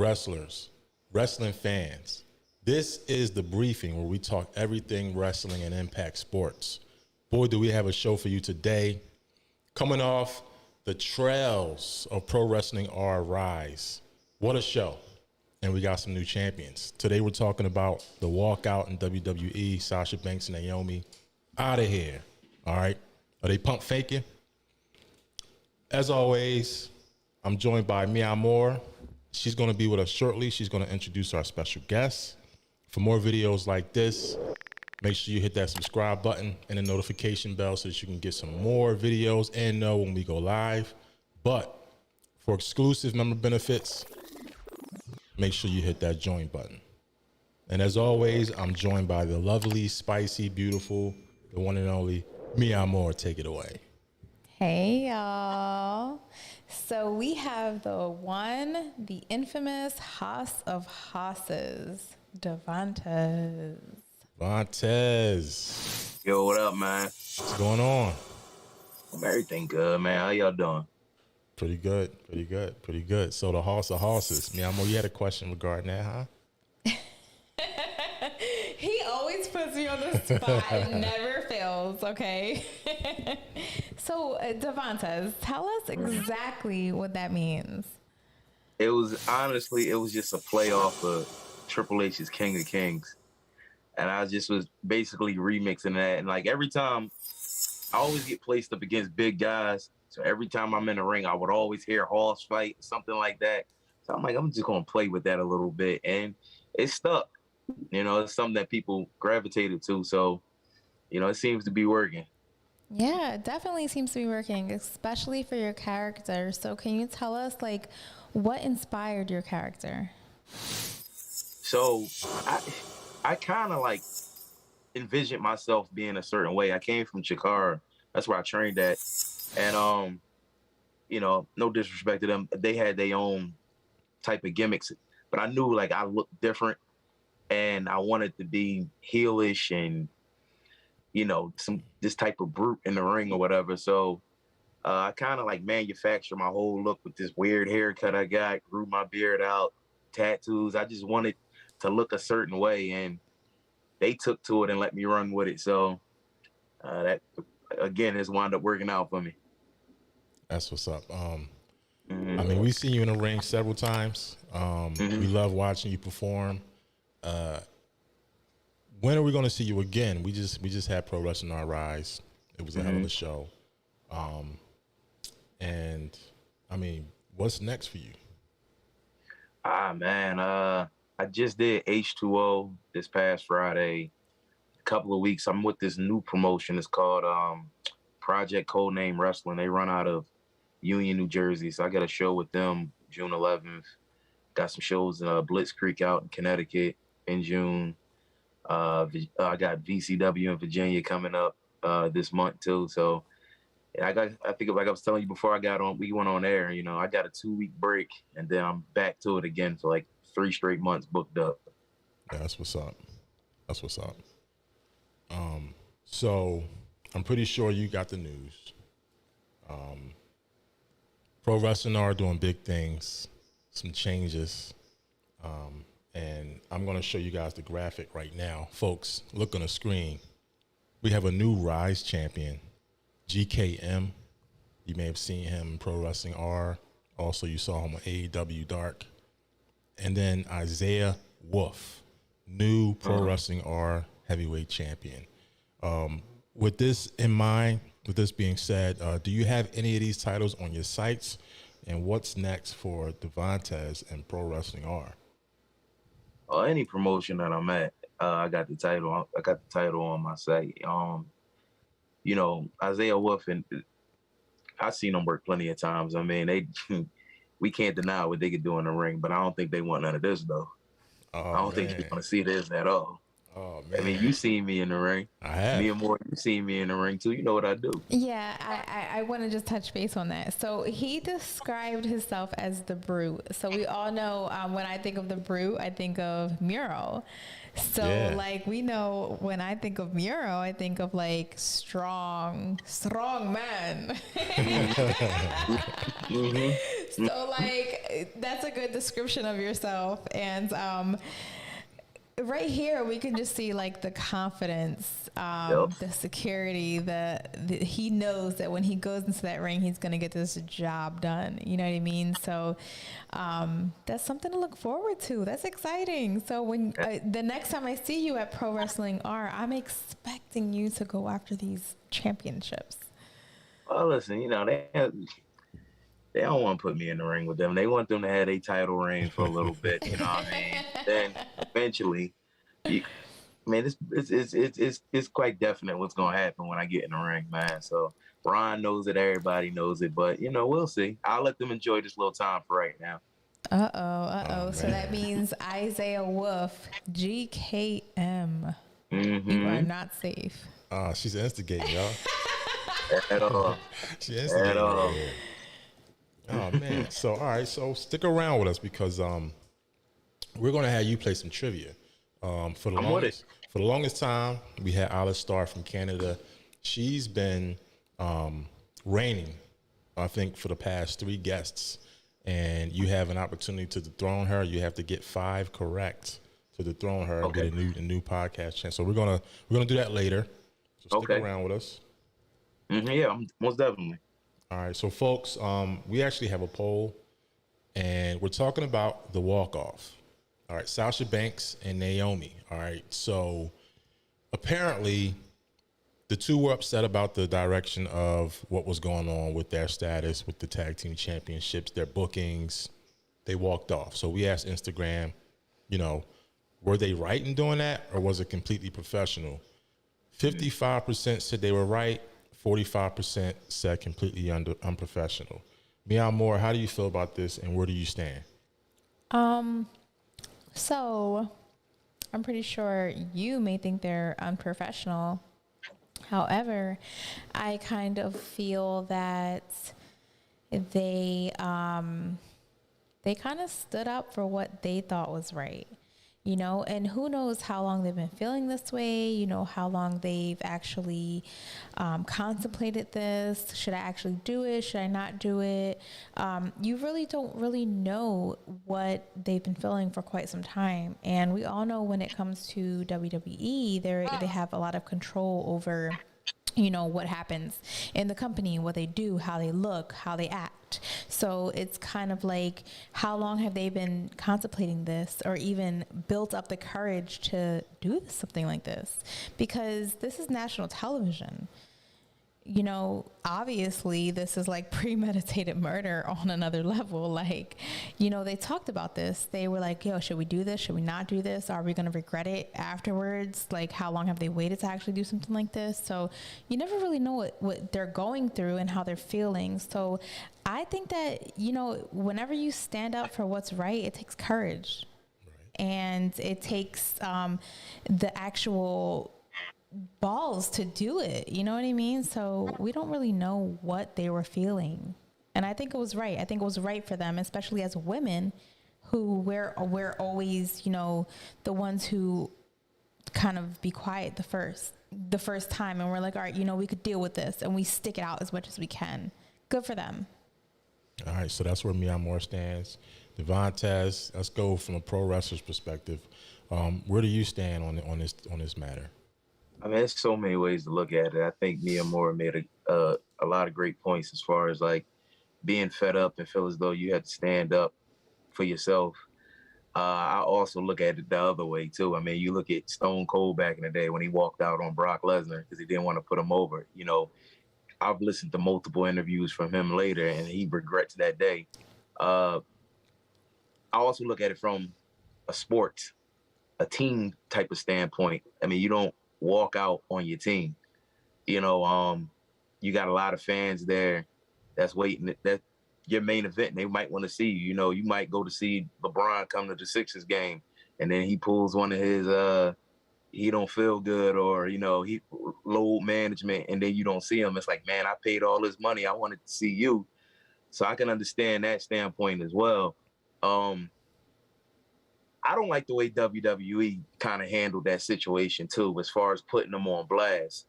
wrestlers, wrestling fans. This is the briefing where we talk everything wrestling and Impact Sports. Boy, do we have a show for you today. Coming off the trails of Pro Wrestling R Rise. What a show. And we got some new champions. Today we're talking about the walkout in WWE, Sasha Banks and Naomi. Out of here. All right. Are they pump faking? As always, I'm joined by Mia Moore. She's going to be with us shortly. She's going to introduce our special guest. For more videos like this, make sure you hit that subscribe button and the notification bell so that you can get some more videos and know when we go live. But for exclusive member benefits, make sure you hit that join button. And as always, I'm joined by the lovely, spicy, beautiful, the one and only Mia Moore. Take it away. Hey, y'all. So we have the one, the infamous Hoss of Hosses, Devontes. Devontes. Yo, what up, man? What's going on? Everything good, man. How y'all doing? Pretty good. So the Hoss of Hosses. Mia Moore, you had a question regarding that, huh? He always puts me on the spot. It never fails, okay? So, Devontes, tell us exactly what that means. It was just a play off of Triple H's King of Kings. And I just was basically remixing that. And like every time, I always get placed up against big guys. So every time I'm in the ring, I would always hear Hoss fight, something like that. So I'm like, I'm just going to play with that a little bit. And it stuck. You know, it's something that people gravitated to. So, you know, it seems to be working. Yeah, it definitely seems to be working, especially for your character. So can you tell us, like, what inspired your character? So I kind of like envisioned myself being a certain way. I came from Chikara. That's where I trained at. And, you know, no disrespect to them. They had their own type of gimmicks. But I knew, like, I looked different. And I wanted to be heelish and, you know, this type of brute in the ring or whatever. So I kind of like manufactured my whole look with this weird haircut I got, grew my beard out, tattoos. I just wanted to look a certain way, and they took to it and let me run with it. So that, again, has wound up working out for me. That's what's up. I mean, we've seen you in the ring several times. We love watching you perform. When are we going to see you again? We just had Pro Wrestling R Rise. It was a hell of a show. And I mean, what's next for you? Man, I just did H2O this past Friday. A couple of weeks. I'm with this new promotion. It's called Project Codename Wrestling. They run out of Union, New Jersey. So I got a show with them June 11th. Got some shows in Blitz Creek out in Connecticut in June. I got VCW in Virginia coming up this month too. So I think like I was telling you before we went on air, you know, I got a 2-week break and then I'm back to it again for like 3 straight months booked up. Yeah, that's what's up. So I'm pretty sure you got the news. Pro Wrestling are doing big things, some changes. And I'm going to show you guys the graphic right now. Folks, look on the screen. We have a new Rise champion, GKM. You may have seen him in Pro Wrestling R. Also, you saw him on AAW Dark. And then Isaiah Wolf, new Pro Wrestling R heavyweight champion. With this in mind, with this being said, do you have any of these titles on your sites? And what's next for Devontes and Pro Wrestling R? Any promotion that I'm at, I got the title. I got the title on my site. You know, Isaiah Wolf, and I've seen them work plenty of times. I mean, we can't deny what they could do in the ring, but I don't think they want none of this though. I don't think you want to see this at all. Oh man! I mean, you seen me in the ring. I have. Me and Moore, you seen me in the ring too. You know what I do. Yeah, I want to just touch base on that. So he described himself as the Brute. So we all know when I think of the Brute, I think of Mural. So like we know when I think of Muro, I think of like strong man. So like that's a good description of yourself. And right here we can just see like the confidence, the security, the he knows that when he goes into that ring he's going to get this job done, you know what I mean? So that's something to look forward to. That's exciting. So when the next time I see you at Pro Wrestling R, I'm expecting you to go after these championships. Well, listen, you know, they don't want to put me in the ring with them. They want them to have a title reign for a little bit, you know what I mean? Then eventually, it's quite definite what's going to happen when I get in the ring, man. So Ron knows it, everybody knows it, but, you know, we'll see. I'll let them enjoy this little time for right now. Oh, so that means Isaiah Wolf, GKM. You are not safe. She's instigating, y'all. At all. She's instigating. At all. Oh man! So all right, so stick around with us because we're gonna have you play some trivia. For the longest time, we had Alice Starr from Canada. She's been reigning, I think, for the past 3 guests, and you have an opportunity to dethrone her. You have to get 5 correct to dethrone her and get a new podcast chance. So we're gonna do that later. So stick around with us. Yeah, most definitely. All right, so folks, we actually have a poll, and we're talking about the walk-off. All right, Sasha Banks and Naomi. All right, so apparently the two were upset about the direction of what was going on with their status with the tag team championships, their bookings. They walked off. So we asked Instagram, you know, were they right in doing that, or was it completely professional? 55% said they were right. 45% said completely unprofessional. Mian Moore, how do you feel about this, and where do you stand? So I'm pretty sure you may think they're unprofessional. However, I kind of feel that they kind of stood up for what they thought was right. You know, and who knows how long they've been feeling this way, you know, how long they've actually contemplated this. Should I actually do it? Should I not do it? You really don't really know what they've been feeling for quite some time. And we all know when it comes to WWE, they have a lot of control over, you know, what happens in the company, what they do, how they look, how they act. So it's kind of like, how long have they been contemplating this, or even built up the courage to do something like this? Because this is national television. You know, obviously this is like premeditated murder on another level. Like, you know, they talked about this. They were like, yo, should we do this? Should we not do this? Are we going to regret it afterwards? Like, how long have they waited to actually do something like this? So you never really know what they're going through and how they're feeling. So I think that, you know, whenever you stand up for what's right, it takes courage. Right. And it takes the actual balls to do it, you know what I mean? So we don't really know what they were feeling, and I think it was right. I think it was right for them, especially as women, who we're always, you know, the ones who kind of be quiet the first time, and we're like, all right, you know, we could deal with this, and we stick it out as much as we can. Good for them. All right, so that's where Mian Moore stands. Devontes, let's go from a pro wrestler's perspective. Where do you stand on this matter? I mean, there's so many ways to look at it. I think Mian Moore made a lot of great points as far as like being fed up and feel as though you had to stand up for yourself. I also look at it the other way too. I mean, you look at Stone Cold back in the day when he walked out on Brock Lesnar because he didn't want to put him over. You know, I've listened to multiple interviews from him later, and he regrets that day. I also look at it from a team type of standpoint. I mean, you don't walk out on your team. You know, you got a lot of fans there that's waiting. That your main event, they might want to see you. You know, you might go to see LeBron come to the Sixers game, and then he pulls one of his he don't feel good, or, you know, he load management, and then you don't see him. It's like, man, I paid all this money. I wanted to see you. So I can understand that standpoint as well. I don't like the way WWE kind of handled that situation too, as far as putting them on blast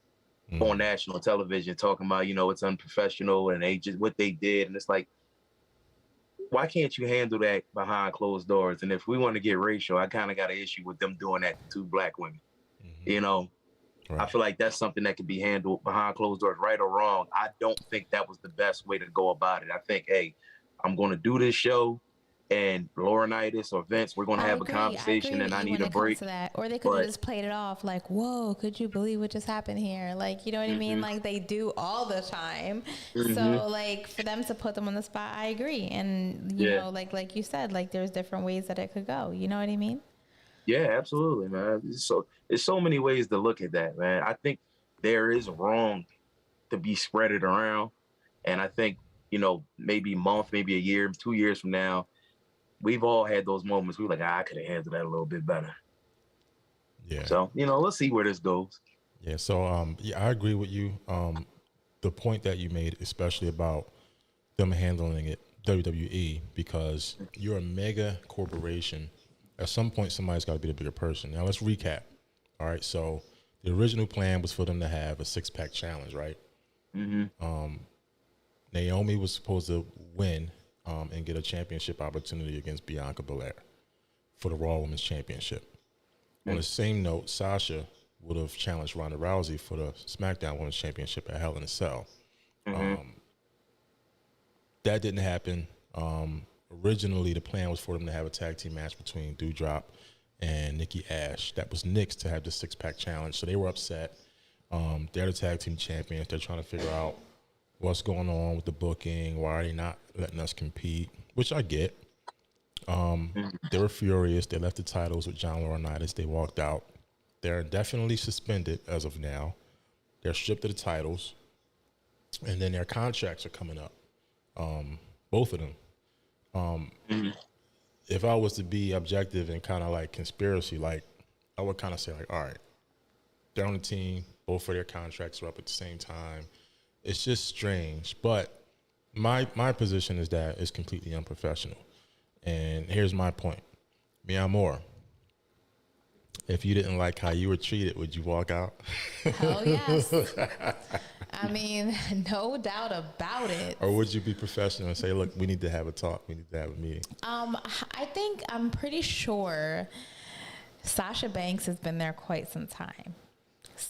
on national television, talking about, it's unprofessional and they just what they did. And it's like, why can't you handle that behind closed doors? And if we want to get racial, I kind of got an issue with them doing that to 2 black women. Right. I feel like that's something that can be handled behind closed doors, right or wrong. I don't think that was the best way to go about it. I think, hey, I'm going to do this show, and Laurinaitis or Vince, we're going to have a conversation, and I need a break. To that. Or they could have just played it off like, whoa, could you believe what just happened here? Like, you know what I mean? Like they do all the time. So like for them to put them on the spot, I agree. And you know, like you said, like there's different ways that it could go. You know what I mean? Yeah, absolutely, man. So there's so many ways to look at that, man. I think there is wrong to be spread it around. And I think, maybe a month, maybe a year, 2 years from now, we've all had those moments. We're like, I could have handled that a little bit better. Yeah. So, let's see where this goes. Yeah. So, I agree with you. The point that you made, especially about them handling it, WWE, because you're a mega corporation. At some point, somebody's got to be the bigger person. Now, let's recap. All right. So, the original plan was for them to have a 6-pack challenge, right? Naomi was supposed to win and get a championship opportunity against Bianca Belair for the Raw Women's Championship. On the same note, Sasha would have challenged Ronda Rousey for the SmackDown Women's Championship at Hell in a Cell. That didn't happen. Originally, the plan was for them to have a tag team match between Doudrop and Nikki Ash. That was Nick's to have the 6-pack challenge. So they were upset. They're the tag team champions. They're trying to figure out what's going on with the booking. Why are they not letting us compete? Which I get. They were furious. They left the titles with John Laurinaitis. They walked out. They're indefinitely suspended as of now. They're stripped of the titles. And then their contracts are coming up. Both of them. If I was to be objective and kind of like conspiracy, like I would kind of say like, all right, they're on the team. Both of their contracts are up at the same time. It's just strange. But my position is that it's completely unprofessional. And here's my point. Mi amor, if you didn't like how you were treated, would you walk out? Hell yes. I mean, no doubt about it. Or would you be professional and say, look, we need to have a talk. We need to have a meeting. I'm pretty sure Sasha Banks has been there quite some time.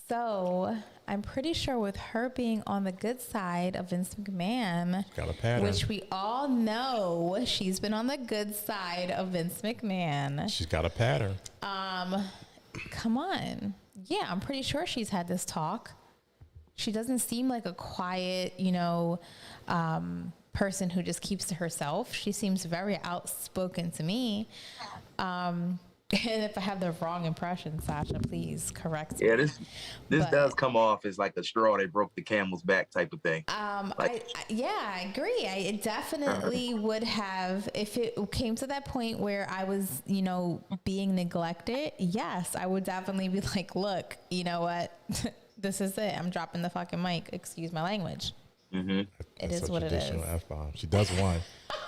So I'm pretty sure with her being on the good side of Vince McMahon, got a pattern, which we all know she's been on the good side of Vince McMahon. She's got a pattern. Come on. Yeah, I'm pretty sure she's had this talk. She doesn't seem like a quiet, person who just keeps to herself. She seems very outspoken to me. And if I have the wrong impression, Sasha, please correct me. Yeah, this does come off as like the straw that broke the camel's back type of thing. I agree. I definitely would have, if it came to that point where I was, being neglected. Yes, I would definitely be like, look, you know what? This is it. I'm dropping the fucking mic. Excuse my language. It is what it is. F-bomb. She does one.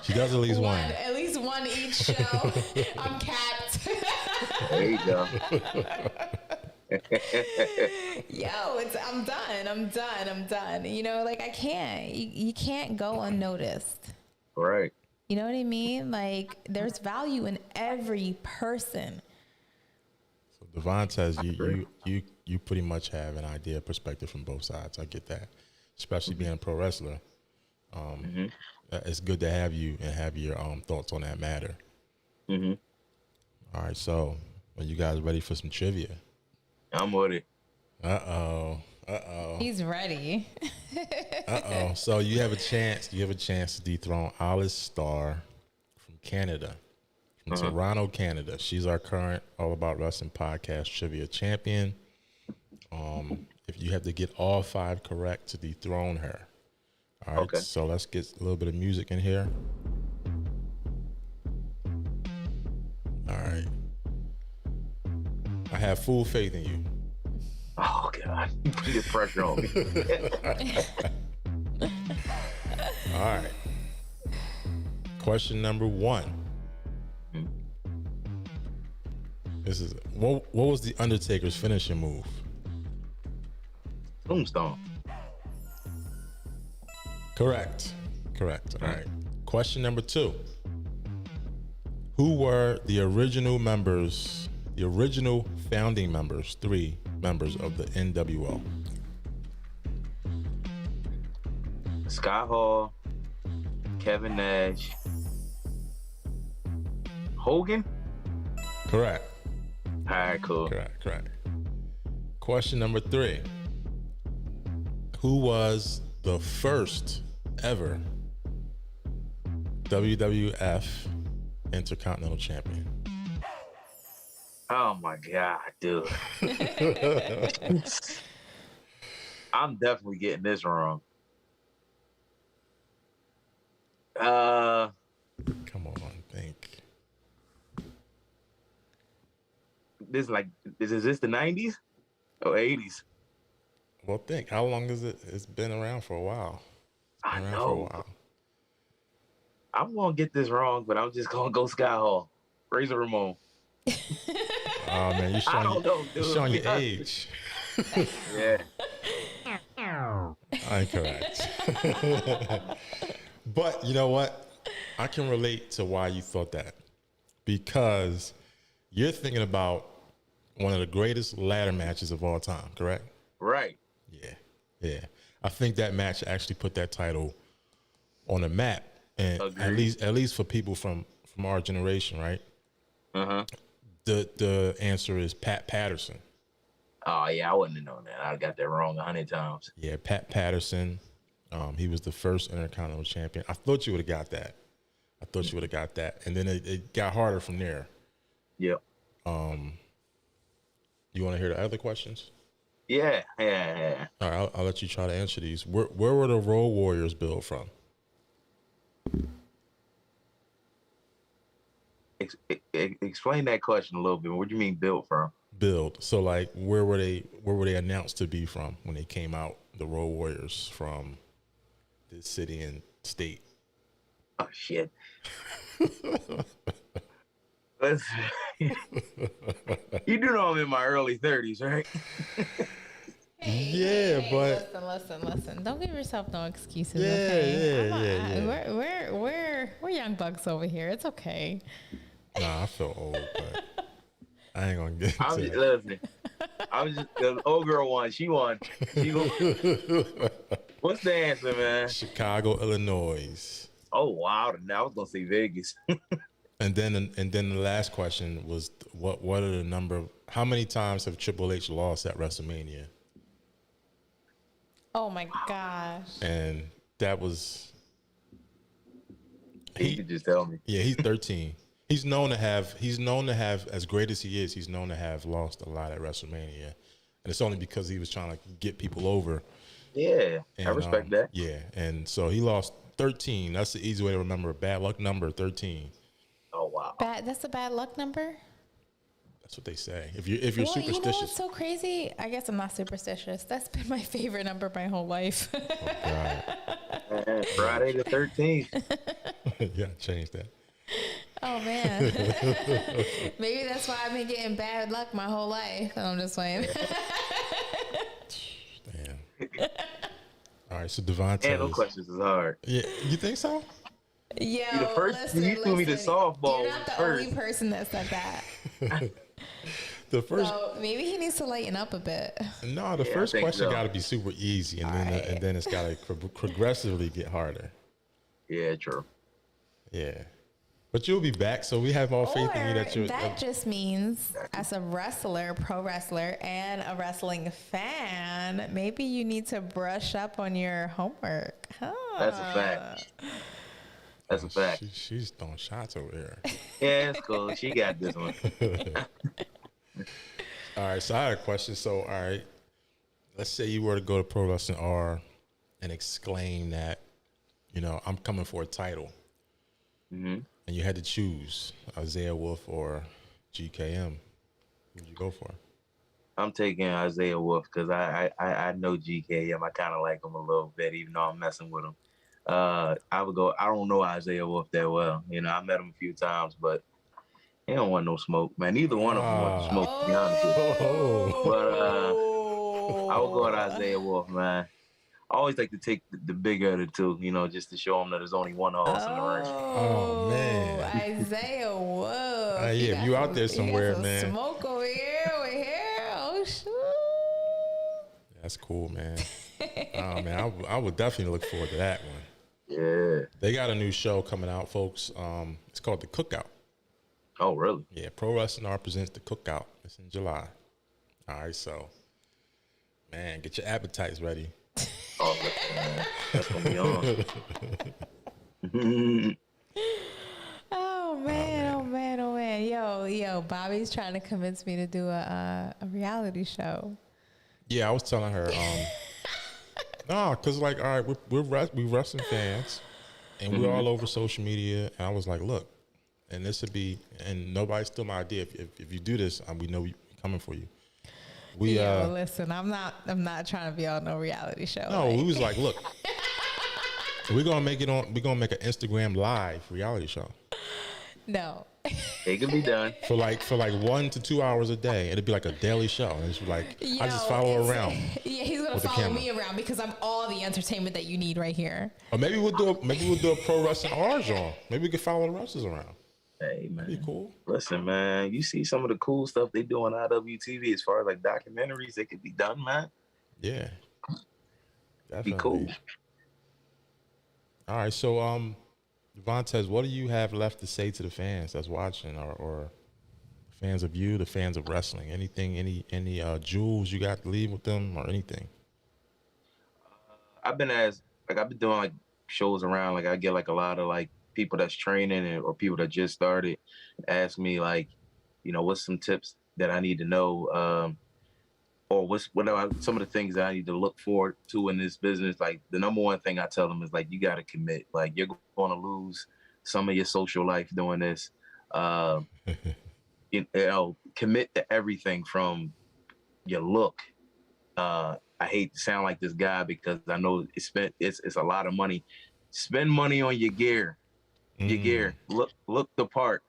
She does at least one. At least one each show. I'm capped. There you go. I'm done. I can't. You can't go unnoticed. Right. You know what I mean? Like, there's value in every person. So Devontes, you pretty much have an idea, perspective from both sides. I get that. Especially being a pro wrestler. It's good to have you and have your thoughts on that matter. All right, so are you guys ready for some trivia? I'm with it. Uh-oh. He's ready. So you have a chance to dethrone Alice Starr from Canada, from Toronto, Canada. She's our current All About Wrestling podcast trivia champion. If you have to get all 5 correct to dethrone her. All right, okay. So let's get a little bit of music in here. All right. I have full faith in you. Oh, God. You put the pressure on me. All right. Question number 1. This is what was the Undertaker's finishing move? Tombstone. Correct. All right. Question number 2. Who were the original founding members, 3 members of the NWO? Scott Hall, Kevin Nash, Hogan. Correct. All right, cool. Correct. Question number 3. Who was the first ever WWF Intercontinental Champion? Oh my God, dude. I'm definitely getting this wrong. Come on, think. Is this the 90s or 80s? Well, think. How long is it? It's been around for a while. I know. I'm gonna get this wrong, but I'm just gonna go Scott Hall. Razor Ramon. Oh man, you're showing your age. Yeah. Incorrect. But you know what? I can relate to why you thought that, because you're thinking about one of the greatest ladder matches of all time, correct? Right. Yeah. I think that match actually put that title on the map, and at least for people from our generation, right? The answer is Pat Patterson. Oh yeah, I wouldn't have known that. I got that wrong 100 times. Yeah, Pat Patterson. He was the first Intercontinental Champion. I thought you would have got that. And then it got harder from there. Yep. You want to hear the other questions? Yeah. All right, I'll let you try to answer these. Where were the Road Warriors built from? Explain that question a little bit. What do you mean built from? Build. So like, where were they announced to be from when they came out? The Road Warriors from this city and state. Oh shit. You do know I'm in my early 30s, right? Yeah, but listen. Don't give yourself no excuses. Yeah, okay? yeah. We're young bucks over here. It's okay. Nah, I feel old, but I ain't gonna get into that. Listen, I was just the old girl won. She won. What's the answer, man? Chicago, Illinois. Oh wow! Now I was gonna say Vegas. And then the last question was what are the number? How many times have Triple H lost at WrestleMania? Oh my gosh! And that was. He could just tell me. Yeah, he's 13. He's known to have, as great as he is, he's known to have lost a lot at WrestleMania. And it's only because he was trying to get people over. Yeah, and, I respect that. Yeah, and so he lost 13. That's the easy way to remember. Bad luck number 13. Oh, wow. That's a bad luck number? That's what they say. If you're superstitious. You know what's so crazy? I guess I'm not superstitious. That's been my favorite number my whole life. Oh, God. Friday the 13th. Yeah, change that. Oh, man. Maybe that's why I've been getting bad luck my whole life. I'm just playing. Damn. All right, so Devontes. And those questions is hard. Yeah, you think so? Yeah. The first you threw me the softball. You're not the only person that said that. The first. So maybe he needs to lighten up a bit. No, the first question got to be super easy, and then it's got to progressively get harder. Yeah, true. Yeah. But you'll be back, so we have all faith in you that you're. That just means, as a wrestler, pro wrestler, and a wrestling fan, maybe you need to brush up on your homework. Huh? That's a fact. That's a fact. She's throwing shots over here. Yeah, it's cool. She got this one. All right, so I had a question. So, all right, let's say you were to go to Pro Wrestling R and exclaim that, I'm coming for a title. Mm-hmm. And you had to choose Isaiah Wolf or GKM. Who would you go for? I'm taking Isaiah Wolf because I know GKM. I kind of like him a little bit, even though I'm messing with him. I would go. I don't know Isaiah Wolf that well. I met him a few times, but He don't want no smoke, man. Neither one of them want smoke, to be honest with you. But I would go with Isaiah Wolf, man. I always like to take the bigger of the two, you know, just to show him that there's only one horse in the ring. Oh, man. Isaiah, whoa. Yeah, if you out there somewhere, man. Smoke over here. Oh, shoot. That's cool, man. Oh, man, I would definitely look forward to that one. Yeah. They got a new show coming out, folks. It's called The Cookout. Oh, really? Yeah, Pro Wrestling presents The Cookout. It's in July. All right, so, man, get your appetites ready. Oh, man. That's going to be on. Oh man. Yo, Bobby's trying to convince me to do a reality show. Yeah, I was telling her, no, because, like, all right, we're wrestling fans, and we're all over social media, and I was like, look, and this would be, and nobody stole my idea. If you do this, we know we're coming for you. Listen, I'm not trying to be on no reality show. No, we was like, look, we're gonna make an Instagram live reality show. No. It can be done for like 1 to 2 hours a day. It'd be like a daily show. And it's like, I just follow her around. Yeah, he's gonna follow me around because I'm all the entertainment that you need right here. Or maybe we'll do a Pro Wrestling R's on. Maybe we could follow the wrestlers around. Hey, man. That'd be cool. Listen, man, you see some of the cool stuff they do on IWTV as far as like documentaries, they could be done, man. Yeah. Definitely. Be cool. All right, so Devontes, what do you have left to say to the fans that's watching, or fans of you, the fans of wrestling? Anything, any jewels you got to leave with them, or anything? I've been doing like shows around. Like I get like a lot of like people that's training or people that just started ask me like, you know, what's some tips that I need to know, or what are some of the things that I need to look forward to in this business. Like the number one thing I tell them is like, you got to commit. Like you're going to lose some of your social life doing this. You know, commit to everything from your look. I hate to sound like this guy because I know it's a lot of money. Spend money on your gear. Your gear. Look the part.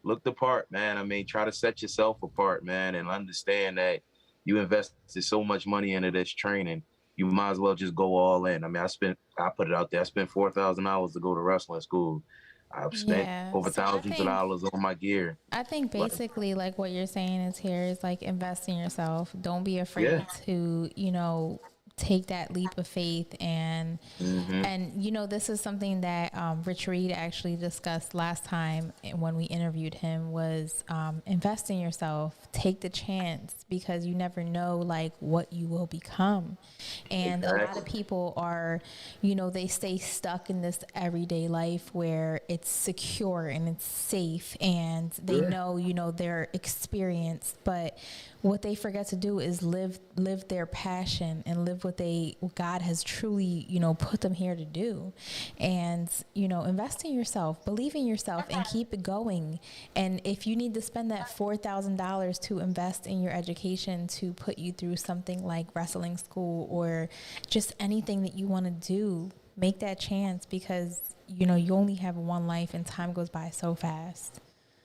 Look the part, man. I mean, try to set yourself apart, man, and understand that you invested so much money into this training. You might as well just go all in. I mean, I put it out there. I spent $4,000 to go to wrestling school. I've spent over thousands of dollars on my gear. I think basically like what you're saying is here is like invest in yourself. Don't be afraid to, you know, take that leap of faith and you know, this is something that Rich Reed actually discussed last time when we interviewed him was invest in yourself, take the chance, because you never know like what you will become. And a lot of people are, you know, they stay stuck in this everyday life where it's secure and it's safe and they know, you know, they're experienced, but what they forget to do is live their passion and live what God has truly, you know, put them here to do. And, you know, invest in yourself, believe in yourself, and keep it going. And if you need to spend that $4,000 to invest in your education to put you through something like wrestling school or just anything that you want to do, make that chance, because, you know, you only have one life and time goes by so fast.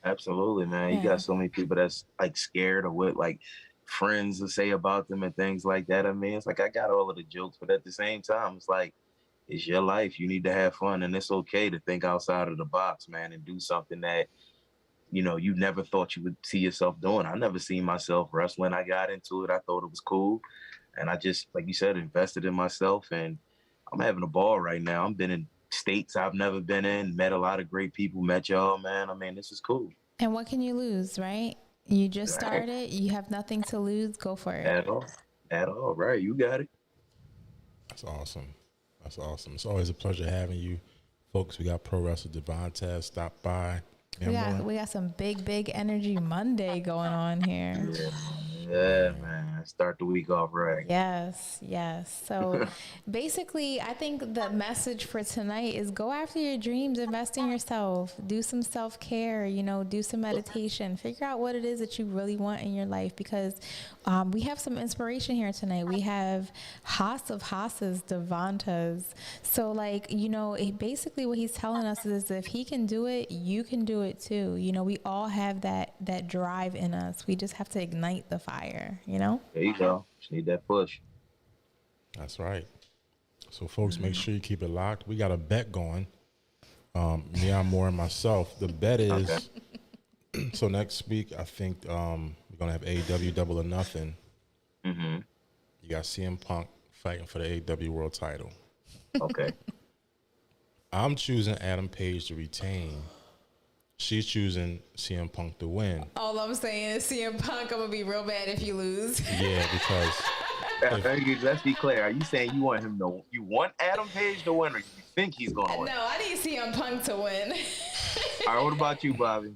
Absolutely, man. You got so many people that's like scared of what like friends will say about them and things like that. I mean, it's like I got all of the jokes, but at the same time, it's like it's your life. You need to have fun, and it's okay to think outside of the box, man, and do something that, you know, you never thought you would see yourself doing. I never seen myself wrestling. I got into it. I thought it was cool, and I just, like you said, invested in myself, and I'm having a ball right now. I've been in states I've never been in, met a lot of great people, met y'all, man. I mean, this is cool. And what can you lose, right? You just started, you have nothing to lose, go for it. At all, right? You got it. That's awesome. It's always a pleasure having you, folks. We got Pro Wrestler DEVANTES. Stop by. We got some big energy Monday going on here. Yeah, man. Start the week off right. Yes, yes. So basically, I think the message for tonight is go after your dreams, invest in yourself, do some self-care, do some meditation, figure out what it is that you really want in your life, because we have some inspiration here tonight. We have Haas of Haas's, Devontes. So basically what he's telling us is if he can do it, you can do it too. We all have that drive in us. We just have to ignite the fire, There you go. Just need that push. That's right. So, folks, make sure you keep it locked. We got a bet going. Me, Moore, and myself. The bet is, okay. So next week, I think we're going to have AAW Double or Nothing. Mm-hmm. You got CM Punk fighting for the AAW World title. Okay. I'm choosing Adam Page to retain. She's choosing CM Punk to win. All I'm saying is CM Punk, I'm going to be real bad if you lose. Yeah, because... Let's be clear. Are you saying you want Adam Page to win, or you think he's going to win? No, I need CM Punk to win. All right, what about you, Bobby?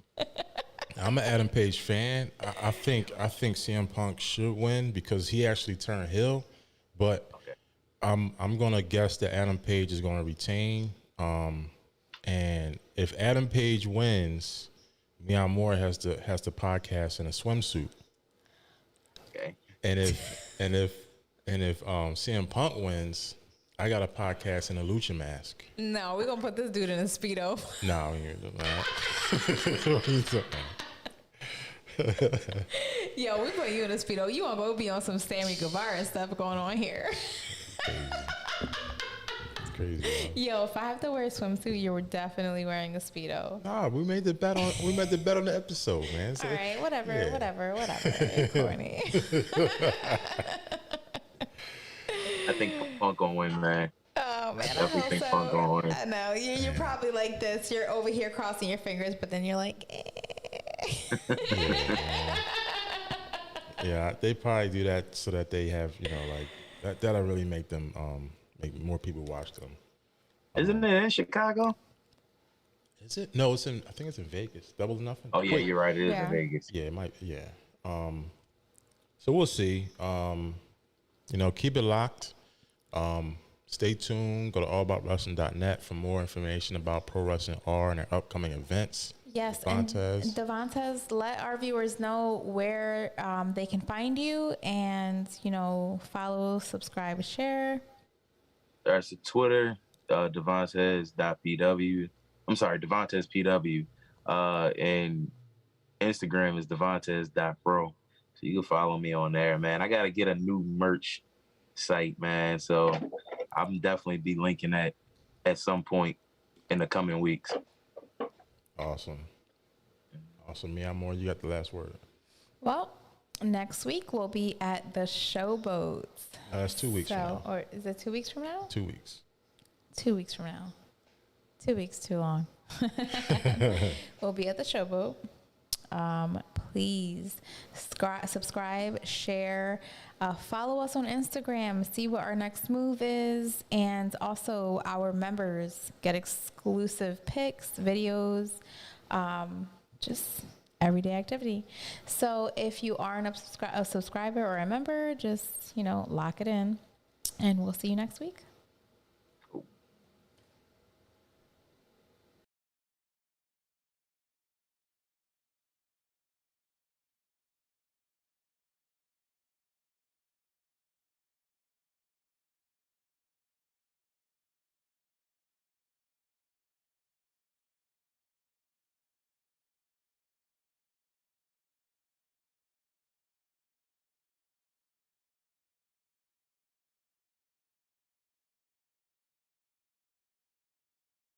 I'm an Adam Page fan. I think CM Punk should win because he actually turned heel, but okay. I'm going to guess that Adam Page is going to retain. And if Adam Page wins, Mia Moore has to podcast in a swimsuit. Okay. And if CM Punk wins, I got a podcast in a lucha mask. No, we're gonna put this dude in a Speedo. No, Yo, we put you in a Speedo. You wanna go be on some Sammy Guevara stuff going on here. Crazy. Yo, if I have to wear a swimsuit, you're definitely wearing a Speedo. Nah, we made the bet on the episode, man. So all right, whatever. Corny. I think Punk gonna win, man. Oh man, I definitely think Punk gonna win. I know you're probably like this. You're over here crossing your fingers, but then you're like, eh. Yeah, they probably do that so that they have that'll really make them make more people watch them. Isn't it in Chicago? Is it? No, I think it's in Vegas. Double or Nothing. Oh yeah, you're right. It is in Vegas. Yeah, it might. Yeah. So we'll see. Keep it locked. Stay tuned. Go to allaboutwrestling.net for more information about Pro Wrestling R and their upcoming events. Yes, Devontes. and Devontes, let our viewers know where they can find you and, follow, subscribe, share. There's a Twitter, Devontes.pw. I'm sorry, Devontes PW. And Instagram is Devontes.pro. So you can follow me on there, man. I got to get a new merch site, man. So I'm definitely be linking that at some point in the coming weeks. Awesome. Mia Moore, you got the last word. Well, next week we'll be at the Showboats. That's 2 weeks from now. Or is it 2 weeks from now? 2 weeks. 2 weeks from now. 2 weeks too long. We'll be at the Showboat. Please subscribe, share, follow us on Instagram, see what our next move is, and also our members get exclusive pics, videos, just everyday activity. So if you aren't a subscriber or a member, just lock it in, and we'll see you next week.